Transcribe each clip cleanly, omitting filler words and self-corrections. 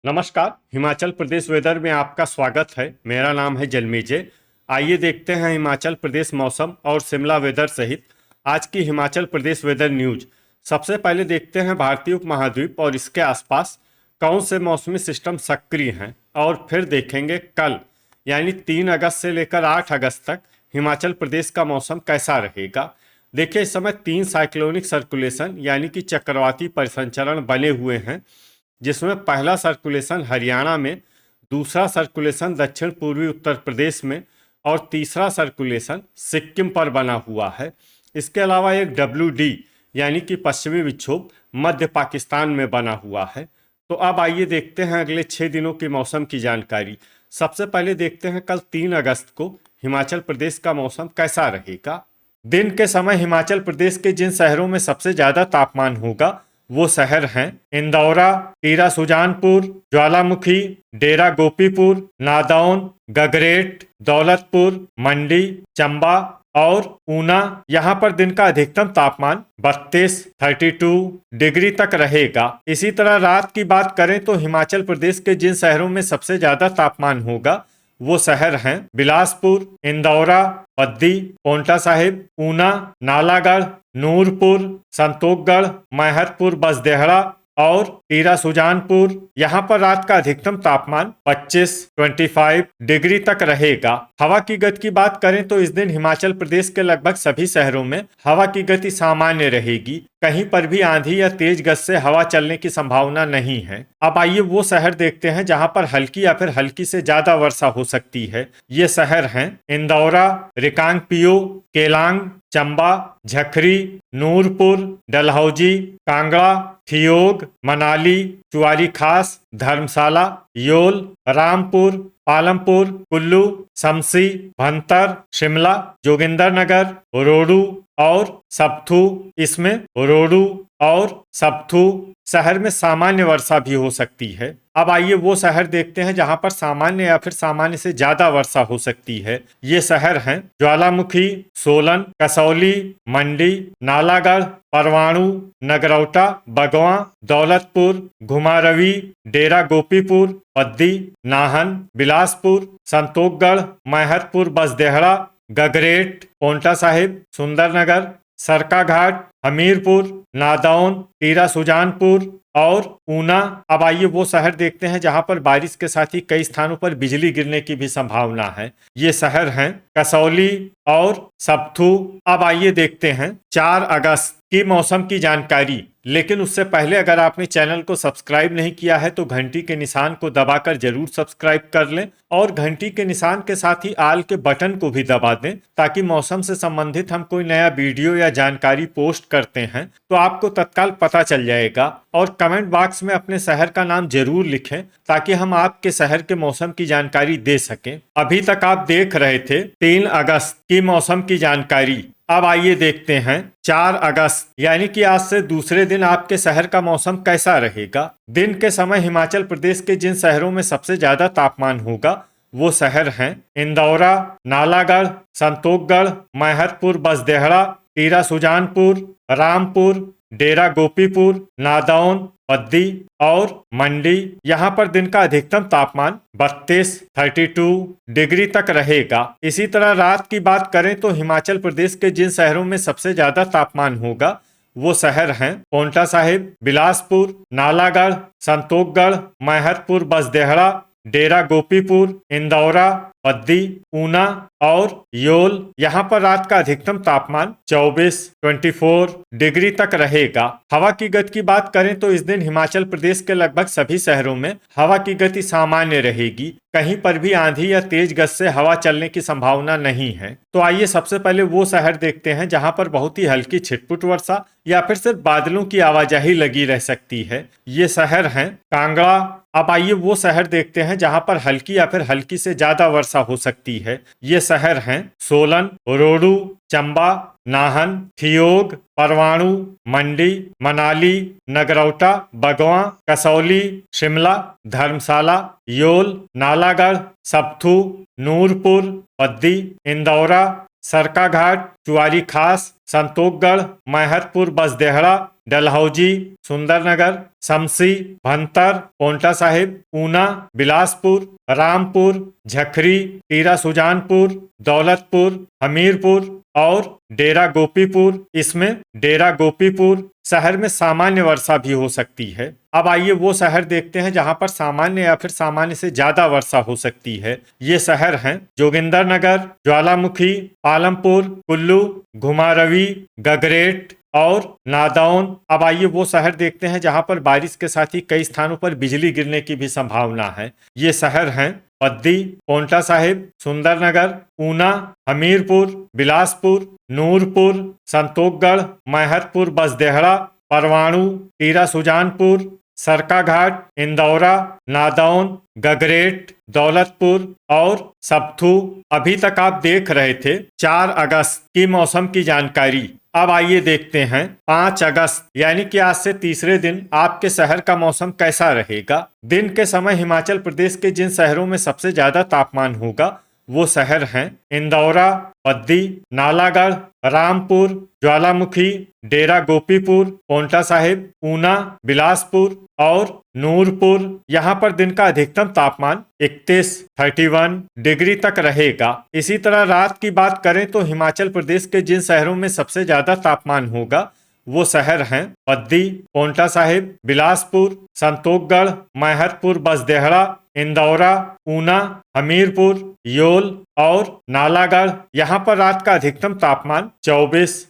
नमस्कार। हिमाचल प्रदेश वेदर में आपका स्वागत है। मेरा नाम है जन्मेजय। आइए देखते हैं हिमाचल प्रदेश मौसम और शिमला वेदर सहित आज की हिमाचल प्रदेश वेदर न्यूज। सबसे पहले देखते हैं भारतीय उपमहाद्वीप और इसके आसपास कौन से मौसमी सिस्टम सक्रिय हैं, और फिर देखेंगे कल यानी 3 अगस्त से लेकर 8 अगस्त तक हिमाचल प्रदेश का मौसम कैसा रहेगा। देखिए, इस समय 3 साइक्लोनिक सर्कुलेशन यानी कि चक्रवाती परिसंचरण बने हुए हैं, जिसमें पहला सर्कुलेशन हरियाणा में, दूसरा सर्कुलेशन दक्षिण पूर्वी उत्तर प्रदेश में और तीसरा सर्कुलेशन सिक्किम पर बना हुआ है। इसके अलावा एक WD यानी कि पश्चिमी विक्षोभ मध्य पाकिस्तान में बना हुआ है। तो अब आइए देखते हैं अगले 6 दिनों की मौसम की जानकारी। सबसे पहले देखते हैं कल 3 अगस्त को हिमाचल प्रदेश का मौसम कैसा रहेगा। दिन के समय हिमाचल प्रदेश के जिन शहरों में सबसे ज़्यादा तापमान होगा वो शहर हैं इंदौरा, टीरा सुजानपुर, ज्वालामुखी, डेरा गोपीपुर, नादौन, गगरेट, दौलतपुर, मंडी, चंबा और ऊना। यहाँ पर दिन का अधिकतम तापमान 32 डिग्री तक रहेगा। इसी तरह रात की बात करें तो हिमाचल प्रदेश के जिन शहरों में सबसे ज्यादा तापमान होगा वो शहर हैं बिलासपुर, इंदौरा, बद्दी, पोंटा साहिब, ऊना, नालागढ़, नूरपुर, संतोखगढ़, मैहतपुर, बसदेहड़ा और टीरा सुजानपुर। यहाँ पर रात का अधिकतम तापमान 25 डिग्री तक रहेगा। हवा की गति की बात करें तो इस दिन हिमाचल प्रदेश के लगभग सभी शहरों में हवा की गति सामान्य रहेगी। कहीं पर भी आंधी या तेज गति से हवा चलने की संभावना नहीं है। अब आइए वो शहर देखते हैं जहां पर हल्की या फिर हल्की से ज्यादा वर्षा हो सकती है। ये शहर हैं इंदौरा, रिकांगपिओ, केलांग, चंबा, झखरी, नूरपुर, डलहौजी, कांगड़ा, ठियोग, मनाली, चुआरी खास, धर्मशाला, योल, रामपुर, पालमपुर, कुल्लू, शमसी, भंतर, शिमला, जोगिंदरनगर, रोडू और सबथू। इसमें रोडू और सबथू शहर में सामान्य वर्षा भी हो सकती है। अब आइए वो शहर देखते हैं जहां पर सामान्य या फिर सामान्य से ज्यादा वर्षा हो सकती है। ये शहर हैं ज्वालामुखी, सोलन, कसौली, मंडी, नालागढ़, परवाणु, नगरौटा, बगवां, दौलतपुर, घुमारवी, डेरा गोपीपुर, बद्दी, नाहन, बिलासपुर, संतोखगढ़, मैहतपुर, बसदेहड़ा, गगरेट, पोंटा साहिब, सुंदरनगर, सरकाघाट, हमीरपुर, नादौन, टीरा सुजानपुर और ऊना। अब आइए वो शहर देखते हैं जहां पर बारिश के साथ ही कई स्थानों पर बिजली गिरने की भी संभावना है। ये शहर हैं कसौली और सबथू। अब आइए देखते हैं 4 अगस्त की मौसम की जानकारी। लेकिन उससे पहले अगर आपने चैनल को सब्सक्राइब नहीं किया है तो घंटी के निशान को दबाकर जरूर सब्सक्राइब कर लें और घंटी के निशान के साथ ही आल के बटन को भी दबा दें, ताकि मौसम से संबंधित हम कोई नया वीडियो या जानकारी पोस्ट करते हैं तो आपको तत्काल पता चल जाएगा। और कमेंट बॉक्स में अपने शहर का नाम जरूर लिखें ताकि हम आपके शहर के मौसम की जानकारी दे सकें। अभी तक आप देख रहे थे 3 अगस्त की मौसम की जानकारी। अब आइए देखते हैं 4 अगस्त यानी कि आज से दूसरे दिन आपके शहर का मौसम कैसा रहेगा। दिन के समय हिमाचल प्रदेश के जिन शहरों में सबसे ज्यादा तापमान होगा वो शहर हैं इंदौरा, नालागढ़, संतोखगढ़, मैहतपुर, बसदेहड़ा, टीरा सुजानपुर, रामपुर, डेरा गोपीपुर, नादौन, बद्दी और मंडी। यहाँ पर दिन का अधिकतम तापमान 32 डिग्री तक रहेगा। इसी तरह रात की बात करें तो हिमाचल प्रदेश के जिन शहरों में सबसे ज्यादा तापमान होगा वो शहर हैं पोंटा साहिब, बिलासपुर, नालागढ़, संतोखगढ़, मैहतपुर, बसदेहड़ा, डेरा गोपीपुर, इंदौरा, बद्दी, ऊना और योल। यहाँ पर रात का अधिकतम तापमान 24 डिग्री तक रहेगा। हवा की गति की बात करें तो इस दिन हिमाचल प्रदेश के लगभग सभी शहरों में हवा की गति सामान्य रहेगी। कहीं पर भी आंधी या तेज गति से हवा चलने की संभावना नहीं है। तो आइए सबसे पहले वो शहर देखते हैं जहां पर बहुत ही हल्की छिटपुट वर्षा या फिर सिर्फ बादलों की आवाजाही लगी रह सकती है। ये शहर हैं कांगड़ा। अब आइए वो शहर देखते हैं जहां पर हल्की या फिर हल्की से ज्यादा वर्षा हो सकती है। ये शहर हैं सोलन, रोडू, चंबा, नाहन, ठियोग, परवाणु, मंडी, मनाली, नगरौटा, बगवां, कसौली, शिमला, धर्मशाला, योल, नालागढ़, सबथू, नूरपुर, बद्दी, इंदौरा, सरकाघाट, चुआरी खास, संतोखगढ़, मैहतपुर, बसदेहड़ा, डलहौजी, सुंदरनगर, शमसी, भंतर, पोंटा साहिब, ऊना, बिलासपुर, रामपुर, झखरी, टीरा सुजानपुर, दौलतपुर, हमीरपुर और डेरा गोपीपुर। इसमें डेरा गोपीपुर शहर में सामान्य वर्षा भी हो सकती है। अब आइए वो शहर देखते हैं जहां पर सामान्य या फिर सामान्य से ज्यादा वर्षा हो सकती है। ये शहर हैं जोगिंदरनगर, ज्वालामुखी, पालमपुर, कुल्लू, घुमारवी, गगरेट और नादौन। अब आइए वो शहर देखते हैं जहां पर बारिश के साथ ही कई स्थानों पर बिजली गिरने की भी संभावना है। ये शहर हैं पद्दी, पोंटा साहिब, सुंदरनगर, ऊना, हमीरपुर, बिलासपुर, नूरपुर, संतोखगढ़, मैहतपुर, बसदेहड़ा, परवाणु, टीरा सुजानपुर, सरकाघाट, इंदौरा, नादौन, गगरेट, दौलतपुर और सबथू। अभी तक आप देख रहे थे 4 अगस्त की मौसम की जानकारी। अब आइए देखते हैं 5 अगस्त यानी कि आज से तीसरे दिन आपके शहर का मौसम कैसा रहेगा। दिन के समय हिमाचल प्रदेश के जिन शहरों में सबसे ज्यादा तापमान होगा वो शहर हैं इंदौरा, पद्दी, नालागढ़, रामपुर, ज्वालामुखी, डेरा गोपीपुर, पोंटा साहिब, ऊना, बिलासपुर और नूरपुर। यहाँ पर दिन का अधिकतम तापमान 31 डिग्री तक रहेगा। इसी तरह रात की बात करें तो हिमाचल प्रदेश के जिन शहरों में सबसे ज्यादा तापमान होगा वो शहर हैं पद्दी, पोंटा साहिब, बिलासपुर, संतोखगढ़, मैहतपुर, बसदेहड़ा, इंदौरा, ऊना, हमीरपुर, योल और नालागढ़। यहाँ पर रात का अधिकतम तापमान 24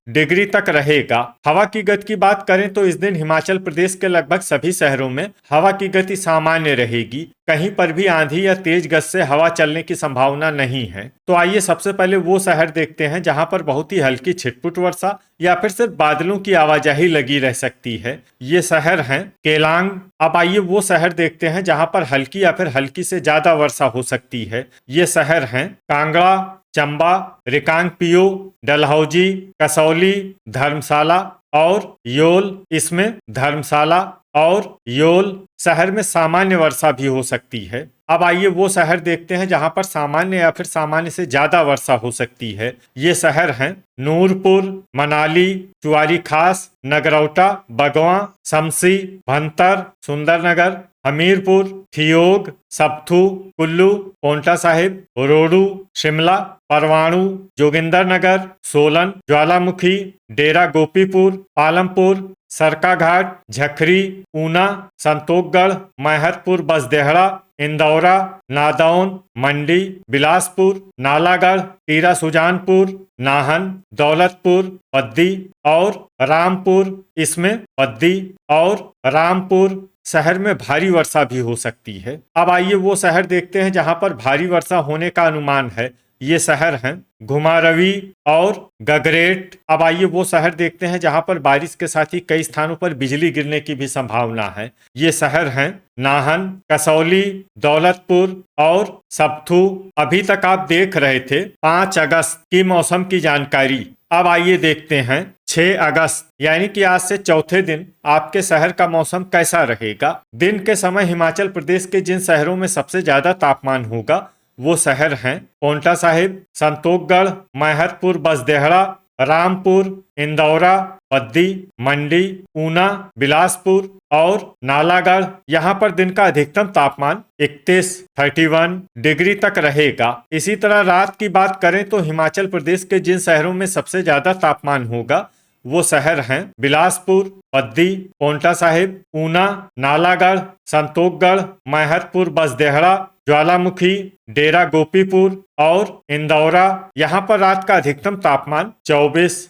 डिग्री तक रहेगा। हवा की गति की बात करें तो इस दिन हिमाचल प्रदेश के लगभग सभी शहरों में हवा की गति सामान्य रहेगी। कहीं पर भी आंधी या तेज गति से हवा चलने की संभावना नहीं है। तो आइए सबसे पहले वो शहर देखते हैं जहां पर बहुत ही हल्की छिटपुट वर्षा या फिर सिर्फ बादलों की आवाजाही लगी रह सकती है। ये शहर हैं केलांग। अब आइए वो शहर देखते हैं जहां पर हल्की या फिर हल्की से ज्यादा वर्षा हो सकती है। ये शहर हैं कांगड़ा, चंबा, रिकांगपिओ, डलहौजी, कसौली, धर्मशाला और योल। इसमें धर्मशाला और योल शहर में सामान्य वर्षा भी हो सकती है। अब आइए वो शहर देखते हैं जहां पर सामान्य या फिर सामान्य से ज्यादा वर्षा हो सकती है। ये शहर हैं नूरपुर, मनाली, चुआरी खास, नगरौटा, बगवां, शमसी, भंतर, सुंदरनगर, हमीरपुर, थियोग, सबथू, कुल्लू, पोंटा साहिब, रोडू, शिमला, परवाणु, जोगिंदरनगर, सोलन, ज्वालामुखी, डेरा गोपीपुर, पालमपुर, सरकाघाट, झखरी, ऊना, संतोखगढ़, मैहतपुर, बसदेहड़ा, इंदौरा, नादौन, मंडी, बिलासपुर, नालागढ़, टीरा सुजानपुर, नाहन, दौलतपुर, पद्दी और रामपुर। इसमें पद्दी और रामपुर शहर में भारी वर्षा भी हो सकती है। अब आइए वो शहर देखते हैं जहां पर भारी वर्षा होने का अनुमान है। ये शहर हैं घुमारवी और गगरेट। अब आइए वो शहर देखते हैं जहां पर बारिश के साथ ही कई स्थानों पर बिजली गिरने की भी संभावना है। ये शहर हैं नाहन, कसौली, दौलतपुर और सबथू। अभी तक आप देख रहे थे 5 अगस्त की मौसम की जानकारी। अब आइए देखते हैं 6 अगस्त यानी कि आज से चौथे दिन आपके शहर का मौसम कैसा रहेगा। दिन के समय हिमाचल प्रदेश के जिन शहरों में सबसे ज्यादा तापमान होगा वो शहर हैं पोंटा साहिब, संतोखगढ़, मैहतपुर, बसदेहड़ा, रामपुर, इंदौरा, पद्दी, मंडी, ऊना, बिलासपुर और नालागढ़। यहाँ पर दिन का अधिकतम तापमान 31 डिग्री तक रहेगा। इसी तरह रात की बात करें तो हिमाचल प्रदेश के जिन शहरों में सबसे ज्यादा तापमान होगा वो शहर हैं बिलासपुर, पद्दी, पोंटा साहिब, ऊना, नालागढ़, संतोखगढ़, मैहतपुर, बसदेहड़ा, ज्वालामुखी, डेरा गोपीपुर और इंदौरा। यहाँ पर रात का अधिकतम तापमान 24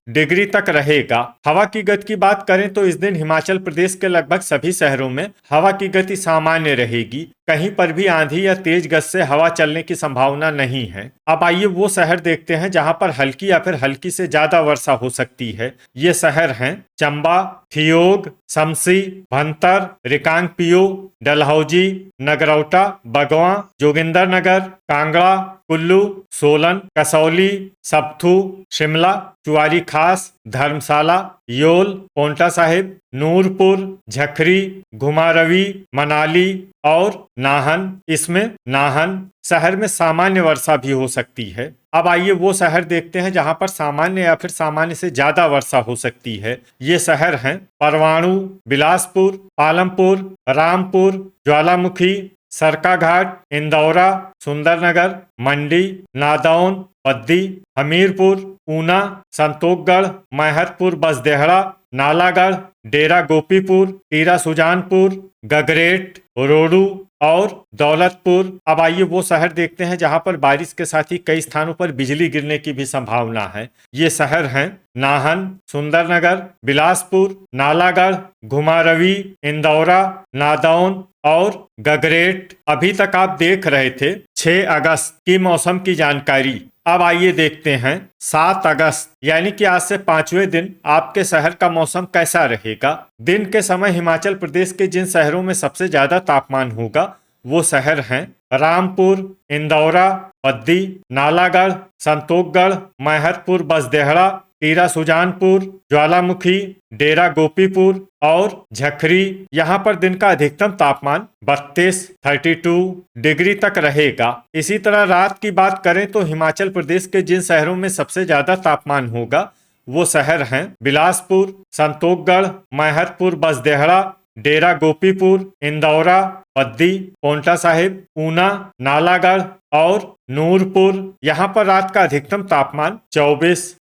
डिग्री तक रहेगा। हवा की गति की बात करें तो इस दिन हिमाचल प्रदेश के लगभग सभी शहरों में हवा की गति सामान्य रहेगी। कहीं पर भी आंधी या तेज गति से हवा चलने की संभावना नहीं है। अब आइए वो शहर देखते हैं जहां पर हल्की या फिर हल्की से ज्यादा वर्षा हो सकती है। ये शहर हैं चंबा, थियोग, शमसी, भंतर, रिकांगपिओ, डलहौजी, नगरौटा, बगवां, जोगिंदरनगर, कांगड़ा, कुल्लू, सोलन, कसौली, सप्थू, शिमला, चुआरी खास, धर्मशाला, योल, पोंटा साहिब, नूरपुर, झखरी, घुमारवी, मनाली और नाहन। इसमें नाहन शहर में सामान्य वर्षा भी हो सकती है। अब आइए वो शहर देखते हैं जहां पर सामान्य या फिर सामान्य से ज्यादा वर्षा हो सकती है। ये शहर हैं परवाणु, बिलासपुर, पालमपुर, रामपुर, ज्वालामुखी, सरकाघाट, इंदौरा, सुंदरनगर, मंडी, नादौन, पद्दी, हमीरपुर, ऊना, संतोखगढ़, मैहतपुर, बसदेहड़ा, नालागढ़, डेरा गोपीपुर, टीरा सुजानपुर, गगरेट, रोडू और दौलतपुर। अब आइए वो शहर देखते हैं जहां पर बारिश के साथ ही कई स्थानों पर बिजली गिरने की भी संभावना है। ये शहर हैं नाहन, सुंदरनगर, बिलासपुर, नालागढ़, घुमारवी, इंदौरा, नादौन और गगरेट। अभी तक आप देख रहे थे 6 अगस्त की मौसम की जानकारी। अब आइए देखते हैं 7 अगस्त यानी कि आज से 5वें दिन आपके शहर का मौसम कैसा रहेगा। दिन के समय हिमाचल प्रदेश के जिन शहरों में सबसे ज्यादा तापमान होगा वो शहर हैं रामपुर, इंदौरा, पद्दी, नालागढ़, संतोखगढ़, मैहतपुर, बसदेहड़ा, टीरा सुजानपुर, ज्वालामुखी, डेरा गोपीपुर और झखरी। यहाँ पर दिन का अधिकतम तापमान 32 डिग्री तक रहेगा। इसी तरह रात की बात करें तो हिमाचल प्रदेश के जिन शहरों में सबसे ज्यादा तापमान होगा वो शहर हैं बिलासपुर, संतोखगढ़, मैहतपुर, बसदेहड़ा, डेरा गोपीपुर, इंदौरा, पद्दी, पोंटा साहिब, ऊना, नालागढ़ और नूरपुर। यहाँ पर रात का अधिकतम तापमान 24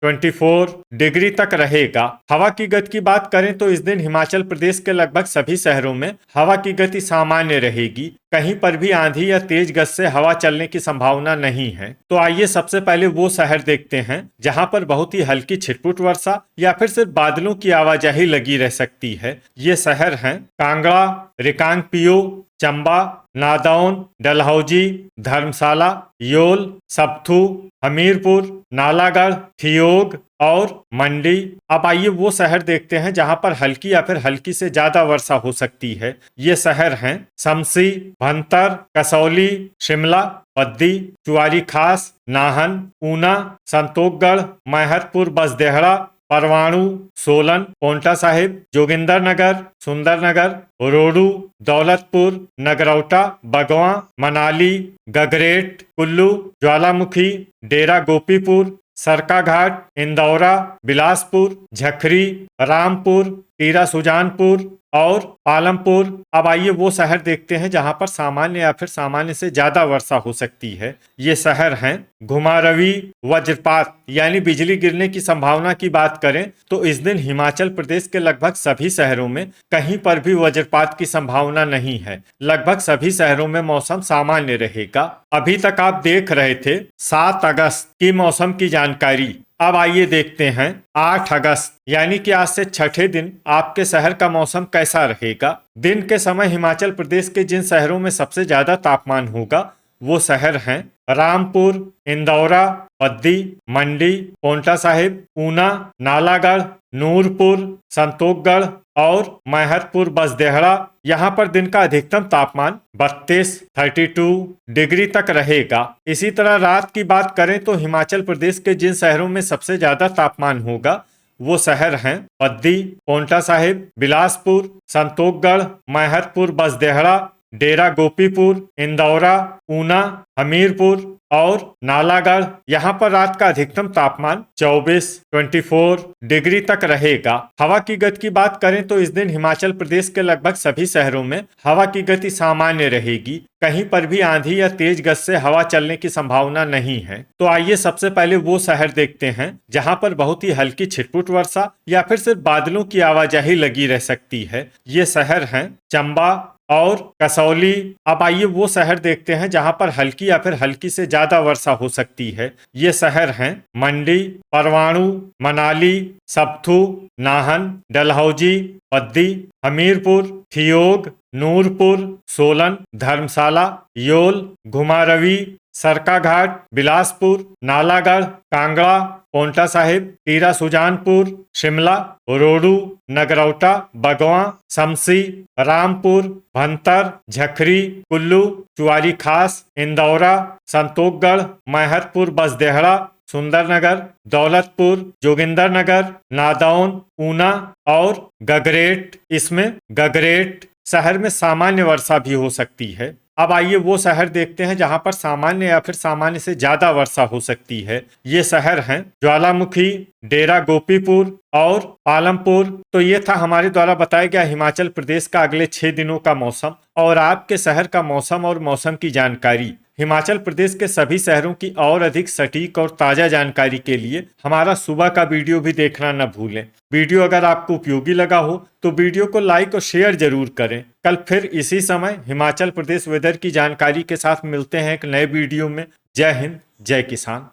डिग्री तक रहेगा। हवा की गति की बात करें तो इस दिन हिमाचल प्रदेश के लगभग सभी शहरों में हवा की गति सामान्य रहेगी। कहीं पर भी आंधी या तेज गति से हवा चलने की संभावना नहीं है। तो आइए सबसे पहले वो शहर देखते हैं जहां पर बहुत ही हल्की छिटपुट वर्षा या फिर सिर्फ बादलों की आवाजाही लगी रह सकती है। ये शहर हैं कांगड़ा, रिकांगपिओ, चंबा, नादौन, डलहौजी, धर्मशाला, योल, सप्थू, हमीरपुर, नालागढ़, ठियोग और मंडी। अब आइए वो शहर देखते हैं जहां पर हल्की या फिर हल्की से ज्यादा वर्षा हो सकती है। ये शहर हैं शमसी, भंतर, कसौली, शिमला, पद्दी, चुआरी खास, नाहन, ऊना, संतोखगढ़, मैहतपुर, बसदेहड़ा, परवाणु, सोलन, पोंटा साहिब, जोगिंदरनगर, सुंदरनगर, रोडू, दौलतपुर, नगरौटा, बगवां, मनाली, गगरेट, कुल्लू, ज्वालामुखी, डेरा गोपीपुर, सरकाघाट, इंदौरा, बिलासपुर, झखरी, रामपुर, टीरा सुजानपुर और पालमपुर। अब आइए वो शहर देखते हैं जहां पर सामान्य या फिर सामान्य से ज्यादा वर्षा हो सकती है। ये शहर हैं घुमारवी। वज्रपात यानी बिजली गिरने की संभावना की बात करें तो इस दिन हिमाचल प्रदेश के लगभग सभी शहरों में कहीं पर भी वज्रपात की संभावना नहीं है। लगभग सभी शहरों में मौसम सामान्य रहेगा। अभी तक आप देख रहे थे 7 अगस्त की मौसम की जानकारी। अब आइए देखते हैं 8 अगस्त यानी कि आज से छठे दिन आपके शहर का मौसम कैसा रहेगा। दिन के समय हिमाचल प्रदेश के जिन शहरों में सबसे ज्यादा तापमान होगा वो शहर हैं रामपुर, इंदौरा, पद्दी, मंडी, पोंटा साहिब, ऊना, नालागढ़, नूरपुर, संतोखगढ़ और मैहतपुर, बसदेहड़ा। यहाँ पर दिन का अधिकतम तापमान 32 डिग्री तक रहेगा। इसी तरह रात की बात करें तो हिमाचल प्रदेश के जिन शहरों में सबसे ज्यादा तापमान होगा वो शहर हैं पद्दी, पोंटा साहिब, बिलासपुर, संतोखगढ़, मैहतपुर, बसदेहड़ा, डेरा गोपीपुर, इंदौरा, ऊना, हमीरपुर और नालागढ़। यहाँ पर रात का अधिकतम तापमान 24 डिग्री तक रहेगा। हवा की गति की बात करें तो इस दिन हिमाचल प्रदेश के लगभग सभी शहरों में हवा की गति सामान्य रहेगी। कहीं पर भी आंधी या तेज गति से हवा चलने की संभावना नहीं है। तो आइए सबसे पहले वो शहर देखते हैं जहां पर बहुत ही हल्की छिटपुट वर्षा या फिर सिर्फ बादलों की आवाजाही लगी रह सकती है। ये शहर हैं चंबा और कसौली। अब आइए वो शहर देखते हैं जहां पर हल्की या फिर हल्की से ज्यादा वर्षा हो सकती है। ये शहर हैं मंडी, परवाणु, मनाली, सप्थू, नाहन, डलहौजी, पद्दी, हमीरपुर, ठियोग नूरपुर, सोलन, धर्मशाला, योल, घुमारवी, सरकाघाट, बिलासपुर, नालागढ़, कांगड़ा, पोंटा साहिब, टीरा सुजानपुर, शिमला, रोडू, नगरौटा, बगवां, समसी, रामपुर, भंतर, झखरी, कुल्लू, चुआरी खास, इंदौरा, संतोखगढ़, महतपुर, बसदेहड़ा, सुंदरनगर, दौलतपुर, जोगिंदरनगर, नादौन, ऊना और गगरेट। इसमें गगरेट शहर में सामान्य वर्षा भी हो सकती है। अब आइए वो शहर देखते हैं जहां पर सामान्य या फिर सामान्य से ज्यादा वर्षा हो सकती है। ये शहर हैं ज्वालामुखी, डेरा गोपीपुर और पालमपुर। तो ये था हमारे द्वारा बताया गया हिमाचल प्रदेश का अगले 6 दिनों का मौसम और आपके शहर का मौसम और मौसम की जानकारी। हिमाचल प्रदेश के सभी शहरों की और अधिक सटीक और ताजा जानकारी के लिए हमारा सुबह का वीडियो भी देखना न भूलें। वीडियो अगर आपको उपयोगी लगा हो तो वीडियो को लाइक और शेयर जरूर करें। कल फिर इसी समय हिमाचल प्रदेश वेदर की जानकारी के साथ मिलते हैं एक नए वीडियो में। जय हिंद, जय किसान।